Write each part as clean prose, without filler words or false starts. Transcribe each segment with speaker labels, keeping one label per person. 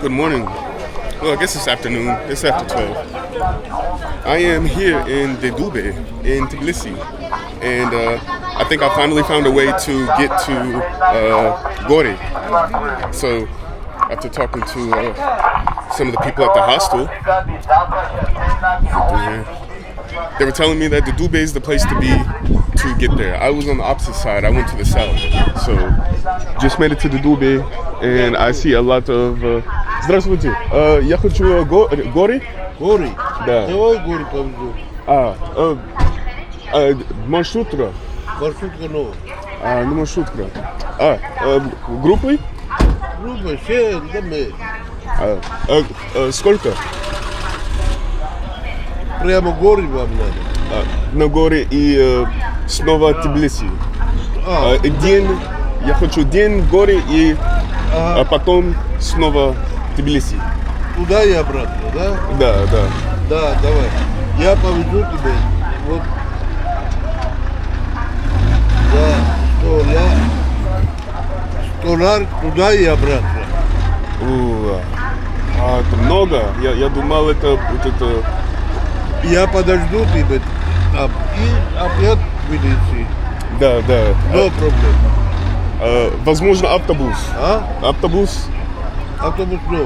Speaker 1: Good morning. Well, I guess it's afternoon. It's after 12. I am here in the Dube in Tbilisi, and I think I finally found a way to get to Gori. So, after talking to some of the people at the hostel, they were telling me that the Dube is the place to be to get there. I was on the opposite side. I went to the south. So, just made it to the Dube, and I see a lot of... Здравствуйте. Я хочу Гори.
Speaker 2: Gori?
Speaker 1: Да.
Speaker 2: Давай Gori повезу.
Speaker 1: Маршрутка.
Speaker 2: Маршрутка новая.
Speaker 1: Не маршрутка. Группой?
Speaker 2: Группа, все, да мы.
Speaker 1: Сколько?
Speaker 2: Прямо Gori вам надо.
Speaker 1: На Гори и снова Тбилиси. День, я хочу день в Гори и потом снова Тбилиси.
Speaker 2: Туда и обратно, да?
Speaker 1: Да.
Speaker 2: Да, давай. Я повезу тебя. Вот. Да, $100 туда и обратно.
Speaker 1: Это много. Я думал, это вот это...
Speaker 2: Я подожду тебя там и опять в Тбилиси.
Speaker 1: Да.
Speaker 2: No проблем.
Speaker 1: Возможно, автобус. Автобус?
Speaker 2: Автобус no.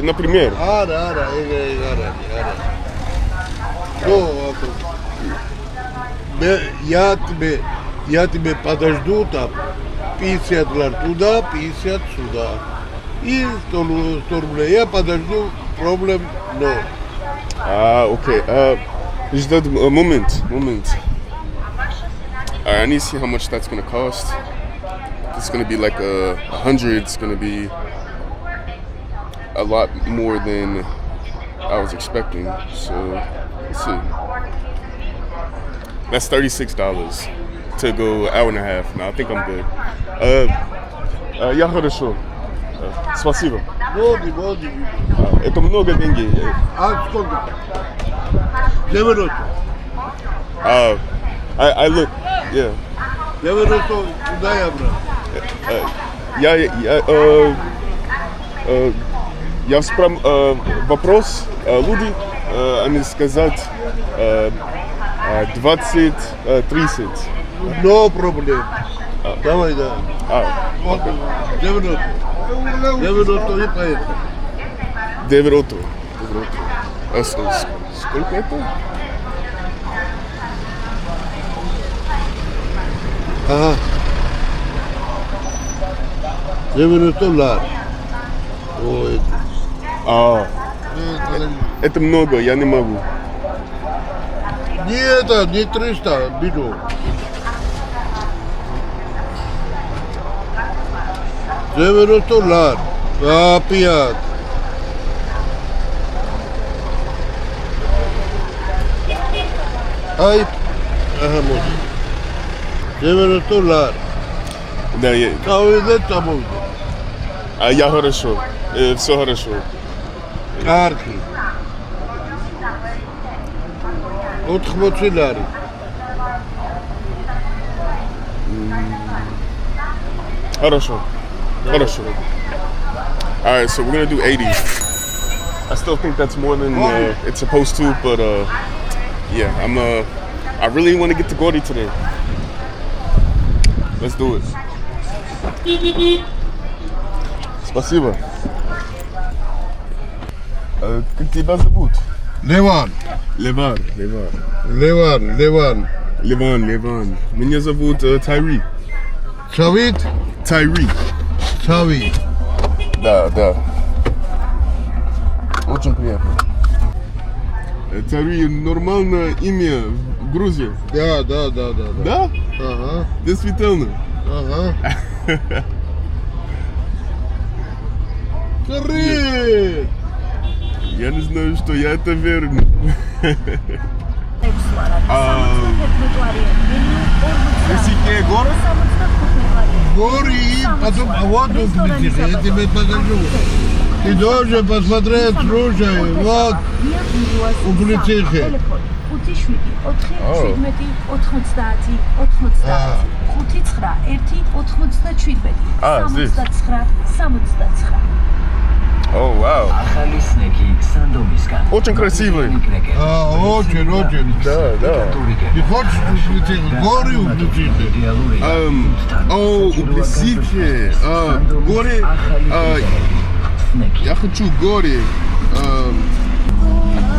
Speaker 1: Например.
Speaker 2: Да. No, автобус. Я тебе подожду там. $50 туда, 50 сюда. И 100 рублей. Я подожду, проблем no.
Speaker 1: Okay. Just a moment. I need to see how much that's gonna cost. It's gonna be like 100. It's gonna be a lot more than I was expecting. So let's see. That's $36 to go hour and a half. No, I think I'm good. Я хорошо. Спасибо.
Speaker 2: Води.
Speaker 1: Это много денег.
Speaker 2: Сколько? 2 минуты.
Speaker 1: I look, yeah.
Speaker 2: 2 минуты туда и обратно.
Speaker 1: Я вопрос люди, они сказать 20-30.
Speaker 2: No проблем. Давай, да. Вот, 2 минуты. 2 минуты и поехали.
Speaker 1: 2 минуты. Сколько это?
Speaker 2: Ага. 2 минуты лар. Ой.
Speaker 1: Это много, я не могу.
Speaker 2: Не 300, биду. 2 минуты лар. Опять. Ай. Может. 2 минуты лар.
Speaker 1: Да, я хорошо. Все хорошо.
Speaker 2: Карты. От хмоцилари.
Speaker 1: Хорошо. Alright, so we're gonna do 80. I still think that's more than it's supposed to, but yeah, I really want to get to Gori today. Let's do it. Спасибо. Как тебя зовут?
Speaker 2: Леван.
Speaker 1: Леван. Меня зовут Tyree.
Speaker 2: Чавит?
Speaker 1: Tyree.
Speaker 2: Чави.
Speaker 1: Да. Очень приятно. Tyree нормальное имя в Грузии?
Speaker 2: Да.
Speaker 1: Да?
Speaker 2: Ага.
Speaker 1: Действительно?
Speaker 2: Ага. Tyree!
Speaker 1: Я не знаю, что я это верну. Уплистsikhe город?
Speaker 2: Gori, потом вот Uplistsikhe, я тебе покажу. Ты должен посмотреть, слушай, вот Uplistsikhe.
Speaker 1: Здесь. Oh, wow. Очень красивый.
Speaker 2: Очень.
Speaker 1: Да.
Speaker 2: Ты хочешь Уплистsikhe? Гори Уплистsikhe?
Speaker 1: Uplistsikhe. Gori. Я хочу Gori.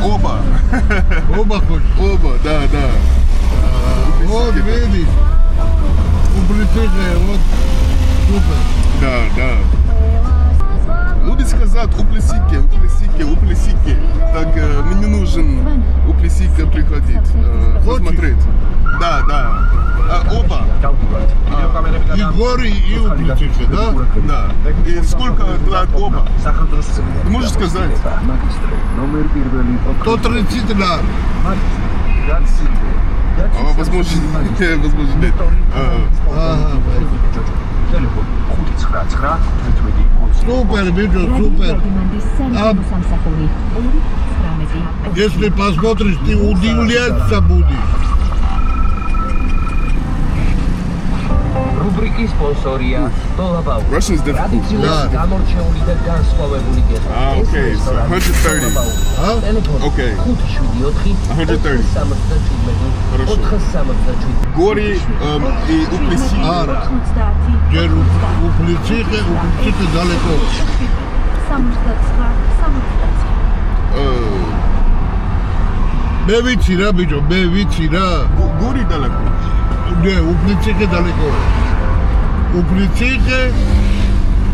Speaker 1: Оба.
Speaker 2: Оба хочешь?
Speaker 1: Оба, да.
Speaker 2: Вот видишь, Уплистsikhe, вот супер.
Speaker 1: Да. Любит сказать Uplistsikhe. Так мне нужен Uplistsikhe приходить, посмотреть. Да. Оба.
Speaker 2: И Гори, и Uplistsikhe, да?
Speaker 1: Да. И сколько длят оба? Ты можешь сказать?
Speaker 2: 130 лар.
Speaker 1: Возможно, нет.
Speaker 2: Супер, видео, супер. Если посмотришь, ты удивляться будешь.
Speaker 3: Rubriki sponsoria Tolabau.
Speaker 1: Russian's difficult.
Speaker 3: Tradicionalnie გამორჩეული და განსხვავებული გეტყვი.
Speaker 1: Okay, so 130. Okay. 130. Хорошо. Gori и Uplistsikhe.
Speaker 2: Jer Uplistsikhe далеко. მე ვიცი რა ბიჭო,
Speaker 1: Gori далеко.
Speaker 2: Ne, Uplistsikhe далеко. Uplistsikhe,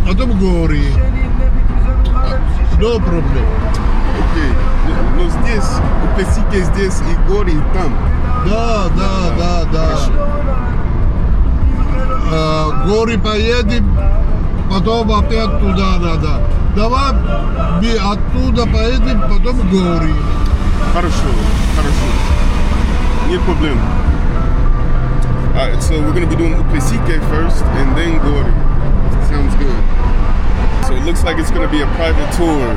Speaker 2: потом Gori. No problem.
Speaker 1: Окей. Но здесь Uplistsikhe здесь и Gori там.
Speaker 2: Да. Gori поедем, потом опять туда надо. Давай мы оттуда поедем, потом Gori.
Speaker 1: Хорошо. Нет проблем. Alright, so we're gonna be doing Uplistsikhe first and then Gori. Sounds good. So it looks like it's gonna be a private tour.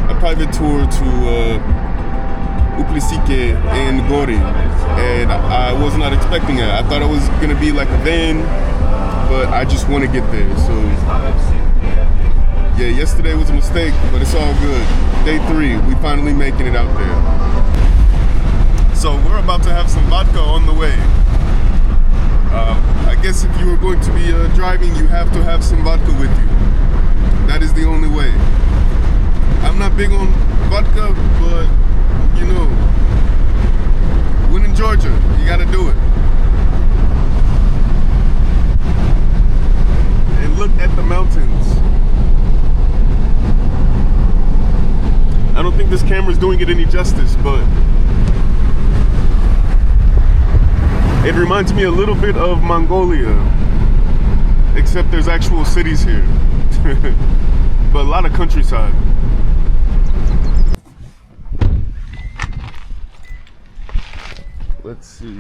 Speaker 1: A private tour to Uplistsikhe and Gori. And I was not expecting it. I thought it was gonna be like a van, but I just want to get there. So yeah, yesterday was a mistake, but it's all good. Day 3, we finally making it out there. So we're about to have some vodka on the way. I guess if you are going to be driving, you have to have some vodka with you. That is the only way. I'm not big on vodka, but you know, when in Georgia, you gotta do it. And look at the mountains. I don't think this camera's doing it any justice, but it reminds me a little bit of Mongolia, except there's actual cities here, but a lot of countryside. Let's see.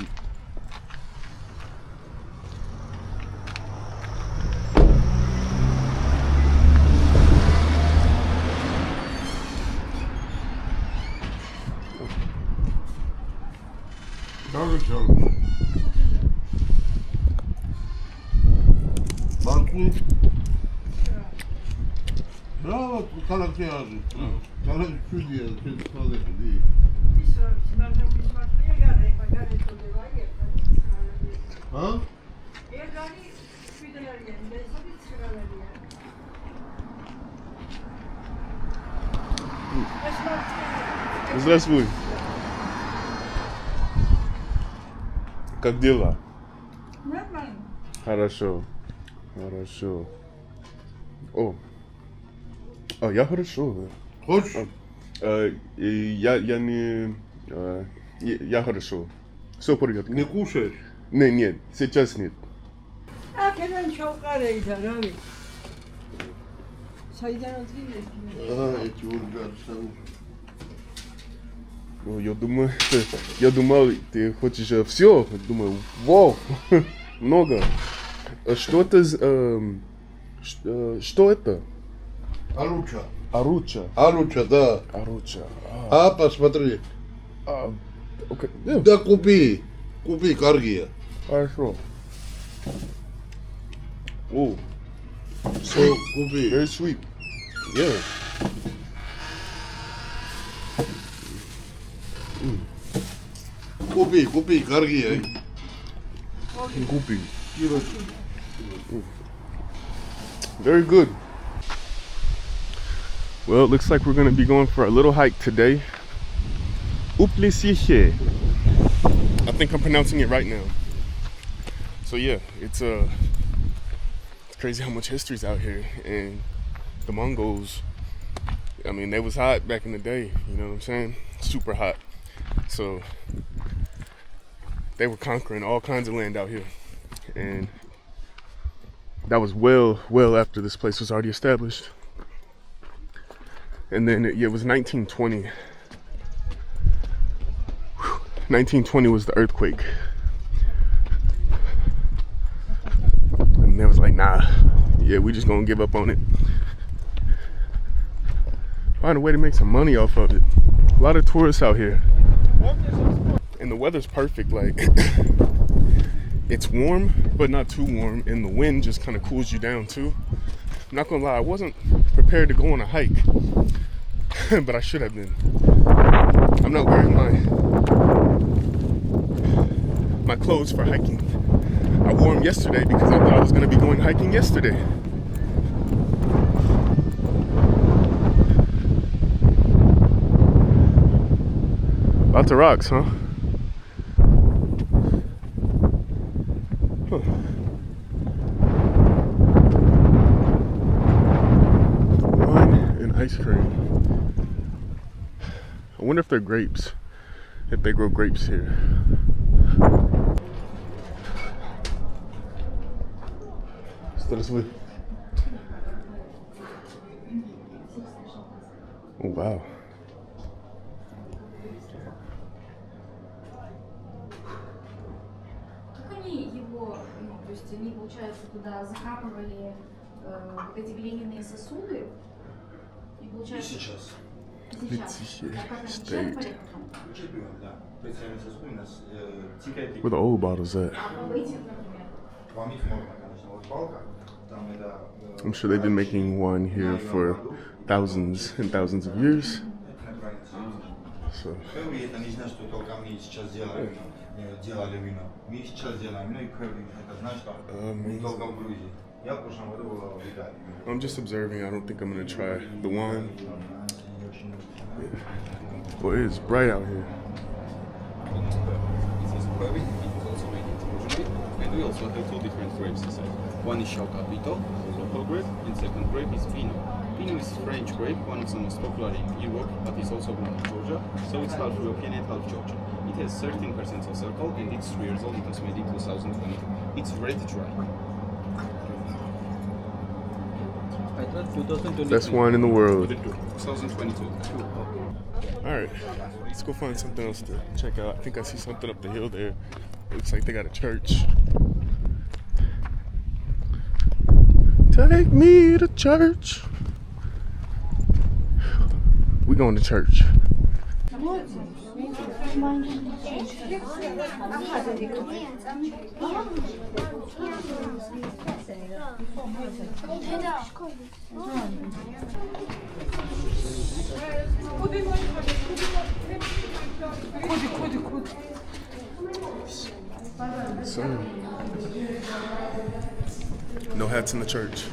Speaker 2: Bravo, ქალაქი არის. ქალაქი შვიდია, ქალაქი. Huh?
Speaker 1: Здравствуй. Как дела?
Speaker 4: Нормально.
Speaker 1: Хорошо. О. Я хорошо.
Speaker 2: Хочешь?
Speaker 1: Я не... Я хорошо. Все в порядке.
Speaker 2: Не кушаешь?
Speaker 1: Нет, сейчас нет.
Speaker 4: აქედან ჩავყარე იდა რავი. საიდანაც გინდა?
Speaker 2: Эти урганы.
Speaker 1: Я думал, ты хочешь все. Думаю, вау, много. Что это? Что это?
Speaker 2: Аруча.
Speaker 1: Аруча.
Speaker 2: Аруча, да.
Speaker 1: Аруча.
Speaker 2: Посмотри.
Speaker 1: Окей.
Speaker 2: Да купи, каргия.
Speaker 1: Хорошо. О,
Speaker 2: Купи.
Speaker 1: very sweet. Yeah.
Speaker 2: Купи, карги.
Speaker 1: Goopy. Very good. Well, it looks like we're gonna be going for a little hike today. Uplistsikhe. I think I'm pronouncing it right now. So yeah, it's crazy how much history's out here. And the Mongols, I mean, they was hot back in the day, you know what I'm saying? Super hot. So they were conquering all kinds of land out here. And that was well after this place was already established. And then it was 1920. 1920 was the earthquake. And they was like, nah, yeah, we just gonna give up on it. Find a way to make some money off of it. A lot of tourists out here. And the weather's perfect, like it's warm, but not too warm, and the wind just kind of cools you down too. I'm not gonna lie, I wasn't prepared to go on a hike, but I should have been. I'm not wearing my clothes for hiking. I wore them yesterday because I thought I was gonna be going hiking yesterday. Lots of rocks, huh? Wine and ice cream. I wonder if they're grapes. If they grow grapes here. Oh wow.
Speaker 5: То есть они, получается, туда закапывали вот эти глиняные сосуды. И получается... Сейчас.
Speaker 1: Where the old bottles at? I'm sure they've been making wine here for thousands and thousands of years. So. I'm just observing. I don't think I'm gonna try the wine. Yeah. Well, it's bright out here.
Speaker 6: And we also have two different grapes inside. One is Capito, local grape, and second grape is Pinot. Pinot is French grape, one of the most popular in Europe, but is also grown in Georgia, so it's half European and half Georgian. It has 13% of alcohol and it's 3 years old. It was made in 2022. It's red dry.
Speaker 1: Best wine in the world.
Speaker 6: 2022.
Speaker 1: Alright, let's go find something else to check out. I think I see something up the hill there. Looks like they got a church. Take me to church. We going to church. So, no hats in the church.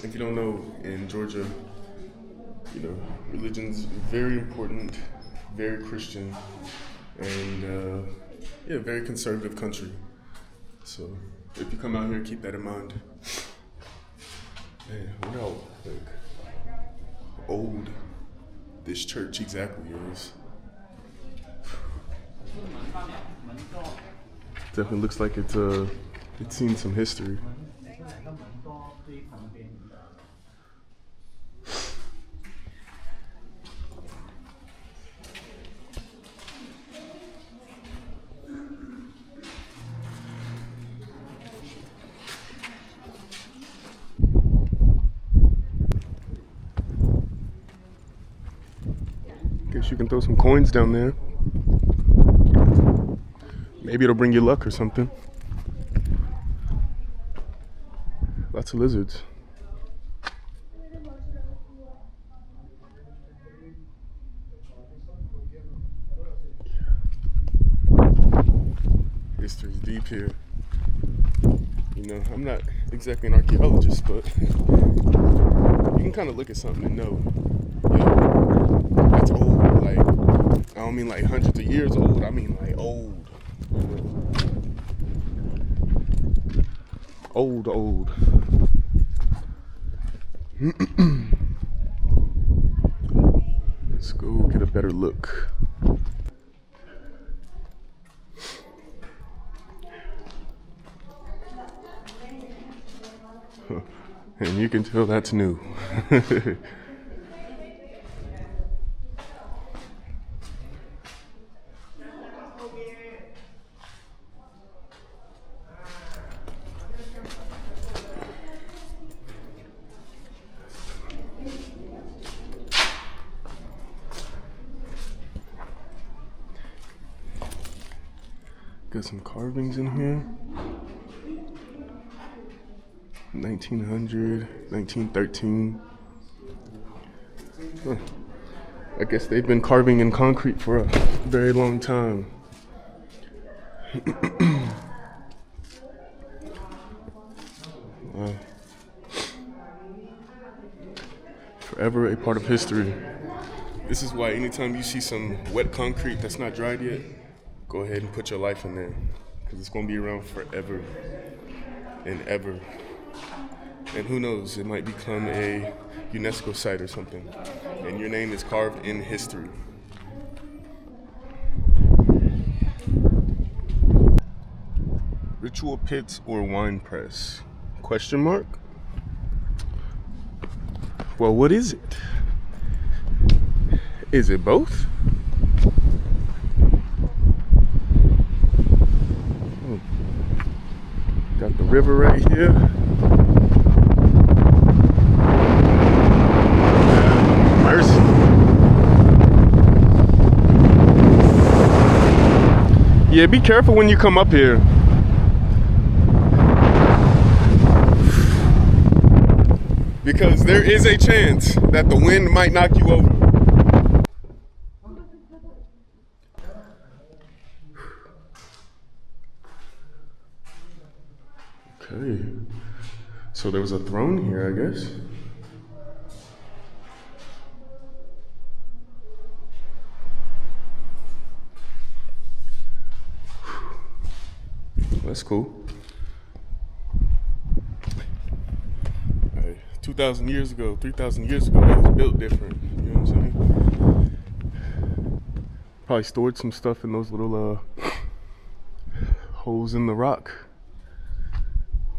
Speaker 1: If you don't know, in Georgia, you know, religion's very important, very Christian, and yeah, very conservative country. So if you come out here, keep that in mind. Man, I wonder how old this church exactly is. Definitely looks like it's seen some history. Guess you can throw some coins down there. Maybe it'll bring you luck or something. Lots of lizards. History's deep here. You know, I'm not exactly an archaeologist, but you can kind of look at something and know, yo, that's old. Like, I don't mean like hundreds of years old, I mean like old. Old. Let's go get a better look. And you can tell that's new. Got some carvings in here. 1900, 1913. Huh. I guess they've been carving in concrete for a very long time. Wow. Forever a part of history. This is why anytime you see some wet concrete that's not dried yet, go ahead and put your life in there, because it's going to be around forever and ever. And who knows, it might become a UNESCO site or something, and your name is carved in history. Ritual pits or wine press? Question mark? Well, what is it? Is it both? Got the river right here. Yeah, be careful when you come up here. Because there is a chance that the wind might knock you over. Okay. So there was a throne here, I guess. That's cool. Right. 2,000 years ago, 3,000 years ago, it was built different. You know what I'm saying? Probably stored some stuff in those little holes in the rock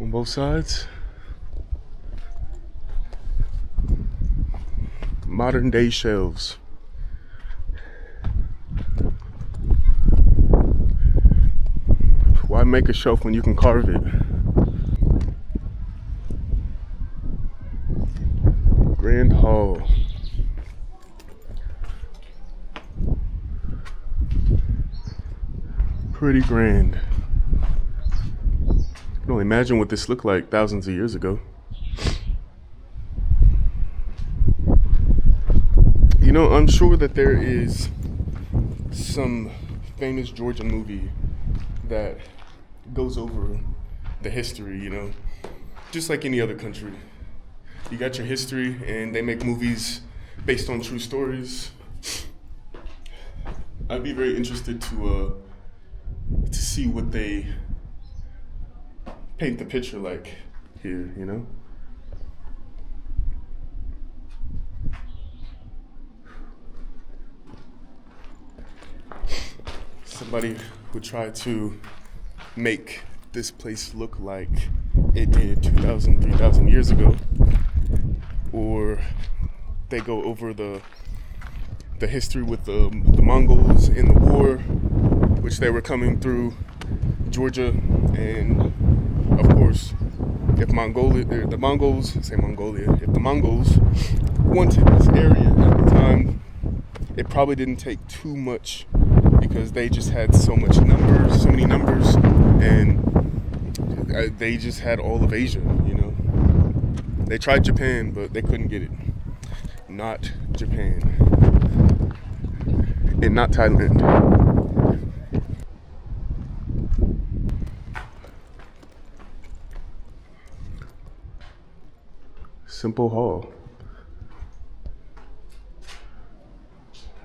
Speaker 1: on both sides. Modern day shelves. Why make a shelf when you can carve it? Grand Hall. Pretty grand. I can only imagine what this looked like thousands of years ago. You know, I'm sure that there is some famous Georgian movie that goes over the history, you know, just like any other country. You got your history, and they make movies based on true stories. I'd be very interested to see what they paint the picture like here, you know. Somebody who tried to make this place look like it did 2,000, 3,000 years ago, or they go over the history with the Mongols in the war, which they were coming through Georgia, and of course, if the Mongols wanted this area at the time, it probably didn't take too much because they just had so many numbers, and they just had all of Asia, you know. They tried Japan, but they couldn't get it. Not Japan. And not Thailand. Simple hall.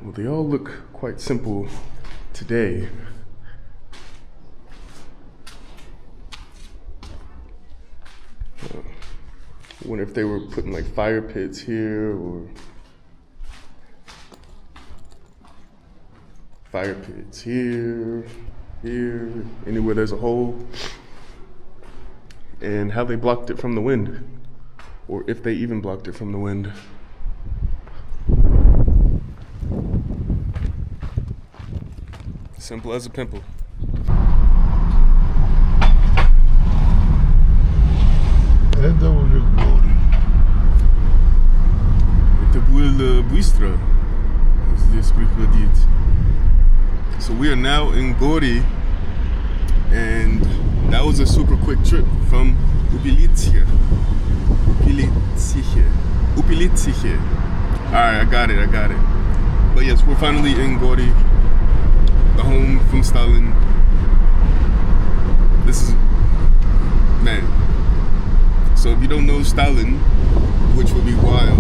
Speaker 1: Well, they all look quite simple today. I wonder if they were putting like fire pits here or fire pits here, anywhere there's a hole, and how they blocked it from the wind, or if they even blocked it from the wind. Simple as a pimple.
Speaker 2: Это уже Гори.
Speaker 1: Это было быстро здесь приходить. So we are now in Gori, and that was a super quick trip from Uplistsikhe. Alright, I got it. But yes, we're finally in Gori, the home from Stalin. This is, man. So if you don't know Stalin, which would be wild,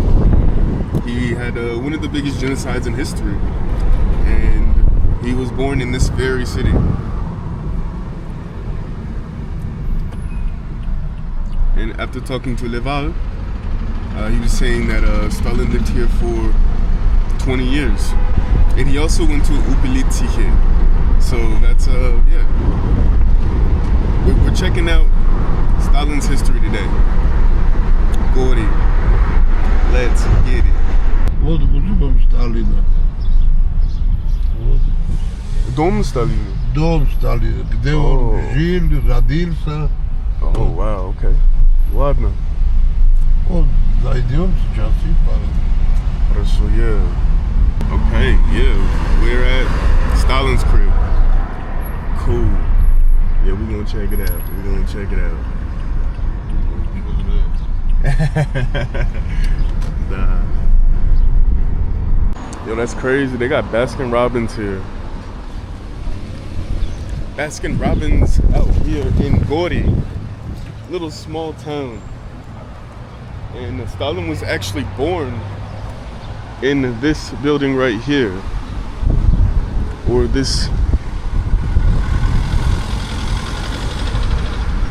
Speaker 1: he had one of the biggest genocides in history. And he was born in this very city. And after talking to Leval, he was saying that Stalin lived here for 20 years. And he also went to Uplistsikhe. So that's, yeah. We're checking out Stalin's history today. Gori. Let's get it.
Speaker 2: Вот дом Сталина. Вот.
Speaker 1: Дом Сталина?
Speaker 2: Дом Сталина, где он жил, родился.
Speaker 1: Oh, wow, okay. Ладно.
Speaker 2: Вот, зайдем сейчас и
Speaker 1: Хорошо, yeah. Okay, yeah. We're at Stalin's crib. Cool. Yeah, we're gonna check it out. Nah. Yo, that's crazy. They got Baskin Robbins here. Baskin Robbins out here in Gori, little small town. And Stalin was actually born in this building right here, or this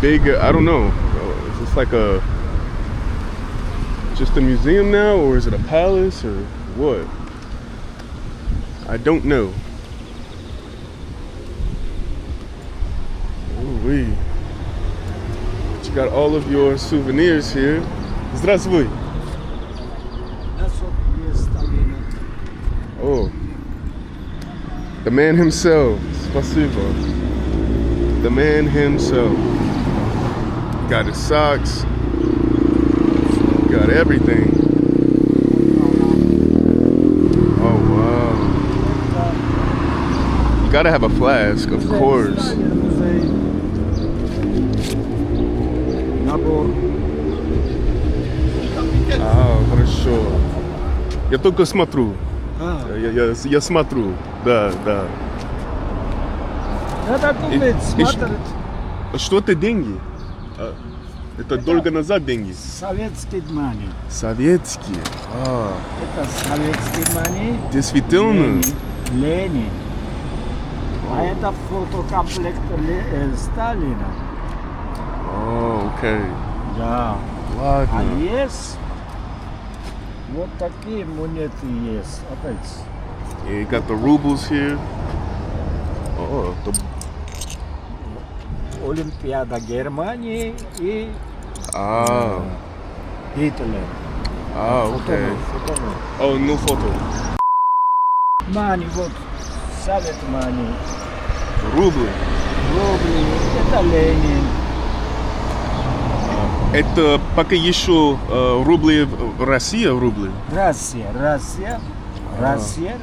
Speaker 1: big, I don't know, is this like just a museum now, or is it a palace, or what? I don't know. Ooh-wee. But you got all of your souvenirs here. Здравствуй. Oh, the man himself. Спасибо. The man himself. Got his socks. Got everything. Oh wow. You gotta have a flask, of course. А, хорошо. Я только смотрю. Я смотрю. Да.
Speaker 7: Надо думать, смотреть.
Speaker 1: Что это деньги? Это долго назад деньги?
Speaker 7: Советский money.
Speaker 1: Советские.
Speaker 7: Это советский money.
Speaker 1: Действительно.
Speaker 7: Ленин. А это фотокомплект Сталина.
Speaker 1: О, окей.
Speaker 7: Да.
Speaker 1: Ладно.
Speaker 7: А есть вот такие монеты есть. Опять.
Speaker 1: Yeah, you got the rubles here. Oh,
Speaker 7: Олимпиада Германии и Гитлер.
Speaker 1: Okay. Oh, no photo.
Speaker 7: Money, вот Совет money.
Speaker 1: Рубли.
Speaker 7: Рубли. Это Ленин.
Speaker 1: Это пока еще рубли, Россия рубли?
Speaker 7: Россия. Россия.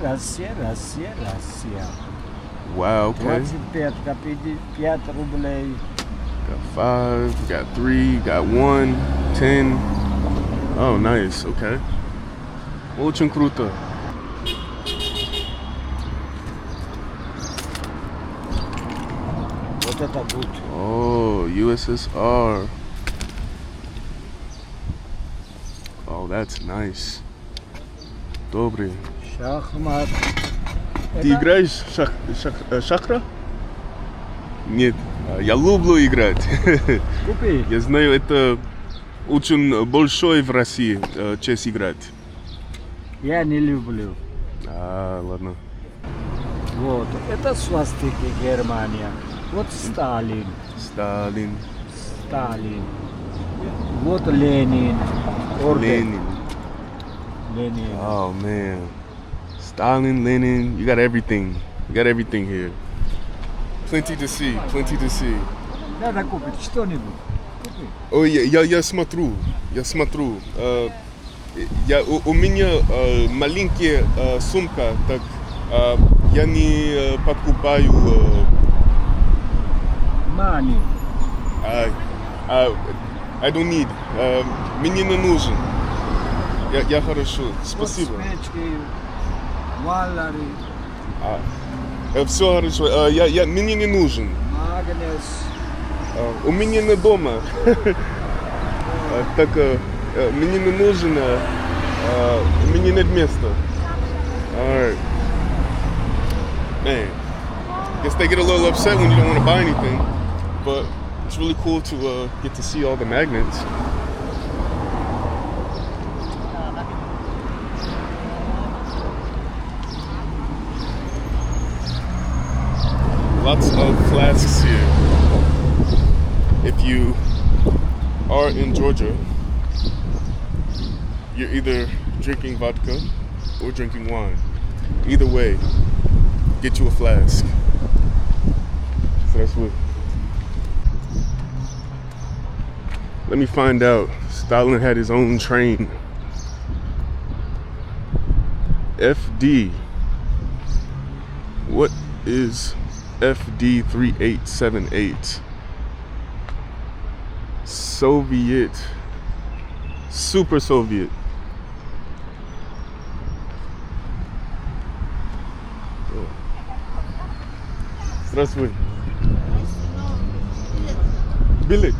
Speaker 1: Wow, okay.
Speaker 7: 25, 5 рублей.
Speaker 1: Got 5, got 3, got 1, 10. Oh, nice. Okay. Очень круто.
Speaker 7: Вот это good.
Speaker 1: Oh, USSR. Oh, that's nice. Добрый.
Speaker 7: Шахмат.
Speaker 1: Ты играешь шахра? Нет, я люблю играть.
Speaker 7: Купи.
Speaker 1: Я знаю, это очень большой в России честь играть.
Speaker 7: Я не люблю.
Speaker 1: Ладно.
Speaker 7: Вот. Это свастики Германия. Вот Сталин.
Speaker 1: Сталин.
Speaker 7: Вот Ленин.
Speaker 1: Lenin.
Speaker 7: Ленин.
Speaker 1: Oh man. Stalin, Lenin, you got everything. You got everything here. Plenty to see, plenty to see.
Speaker 7: Надо купить что-нибудь. Купи.
Speaker 1: Ой, я смотрю. У меня маленькая сумка, так я не покупаю.
Speaker 7: Money.
Speaker 1: I don't need. Мне не нужен. Я хорошо. Спасибо.
Speaker 7: Вот свечки, валари,
Speaker 1: Все хорошо. Мне не нужен.
Speaker 7: магнес.
Speaker 1: У меня не дома. Так мне не нужен. У меня нет места. Alright. Man, guess they get a little upset when you don't want to buy anything, but it's really cool to get to see all the magnets. Lots of flasks here. If you are in Georgia, you're either drinking vodka or drinking wine. Either way, get you a flask. So that's what. Let me find out. Stalin had his own train. FD. What is FD 3878? Soviet. Super Soviet. Здравствуй. Билет.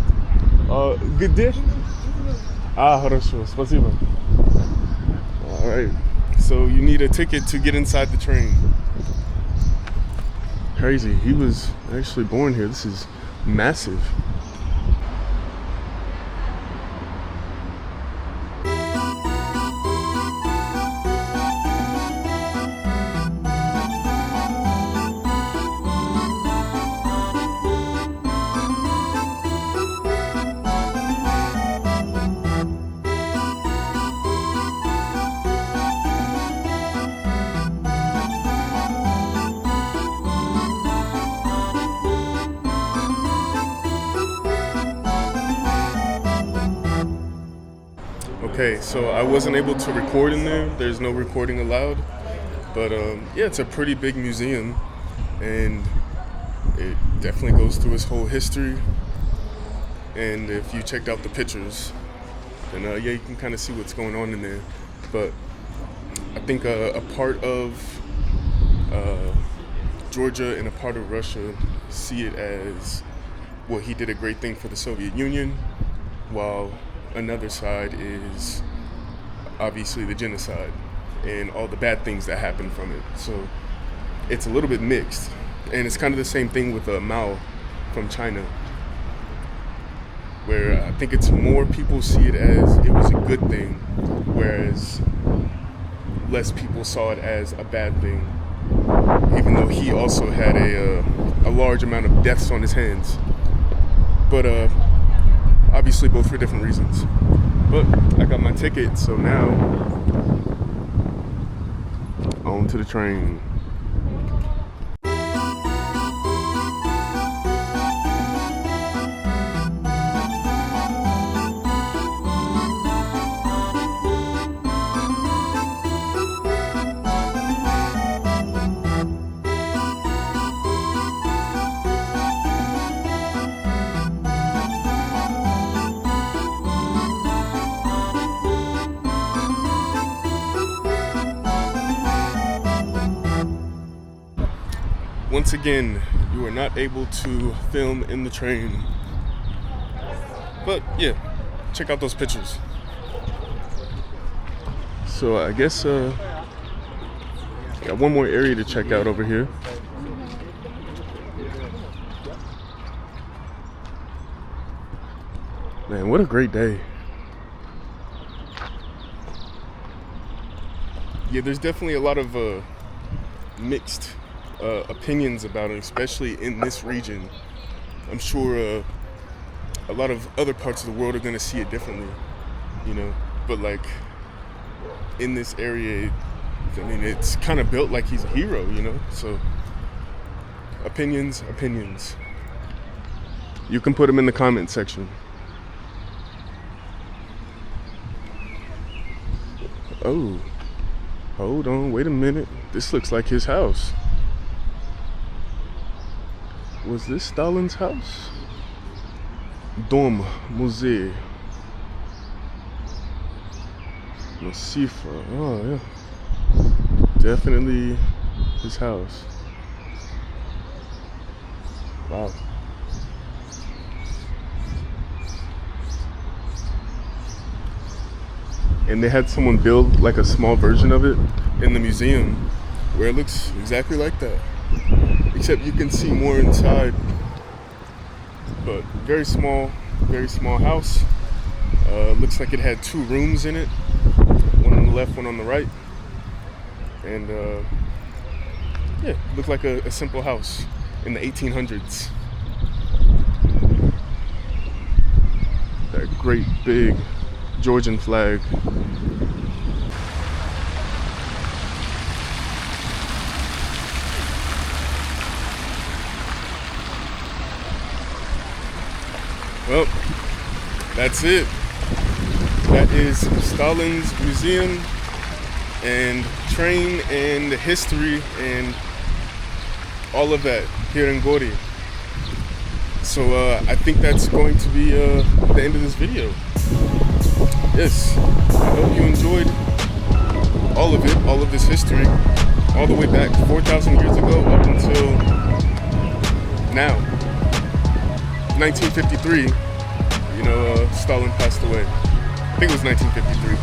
Speaker 1: Где? Хорошо, спасибо. All right. So you need a ticket to get inside the train. Crazy. He was actually born here. This is massive. Okay, so I wasn't able to record in there. There's no recording allowed. But yeah, it's a pretty big museum, and it definitely goes through his whole history. And if you checked out the pictures, then yeah, you can kind of see what's going on in there. But I think a part of Georgia and a part of Russia see it as, well, he did a great thing for the Soviet Union, while another side is obviously the genocide and all the bad things that happened from it. So it's a little bit mixed. And it's kind of the same thing with Mao from China, where I think it's more people see it as it was a good thing, whereas less people saw it as a bad thing, even though he also had a large amount of deaths on his hands. But obviously both for different reasons. But I got my ticket, so now on to the train. again, you are not able to film in the train. But yeah, check out those pictures. So I guess got one more area to check out over here. Man, what a great day. Yeah, there's definitely a lot of mixed opinions about it, especially in this region. I'm sure a lot of other parts of the world are going to see it differently, you know, but like in this area, I mean, it's kind of built like he's a hero, you know, so opinions. You can put them in the comment section. Oh, hold on, wait a minute. This looks like his house. Was this Stalin's house? Dom Musée. Masifa. Oh, yeah. Definitely his house. Wow. And they had someone build like a small version of it in the museum where it looks exactly like that. Except you can see more inside. But very small house. Looks like it had 2 rooms in it. One on the left, one on the right. And yeah, looked like a simple house in the 1800s. That great big Georgian flag. Well, that's it. That is Stalin's museum and train and history and all of that here in Gori. So I think that's going to be the end of this video. Yes, I hope you enjoyed all of this history, all the way back 4,000 years ago up until now. 1953, you know, Stalin passed away. I think it was 1953.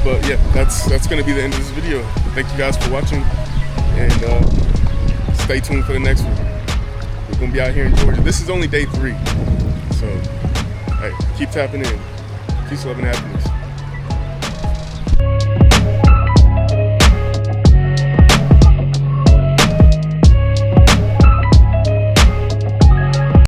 Speaker 1: But yeah, that's gonna be the end of this video. Thank you guys for watching, and stay tuned for the next one. We're gonna be out here in Georgia. This is only day 3, so hey, keep tapping in. Peace, love, and happiness.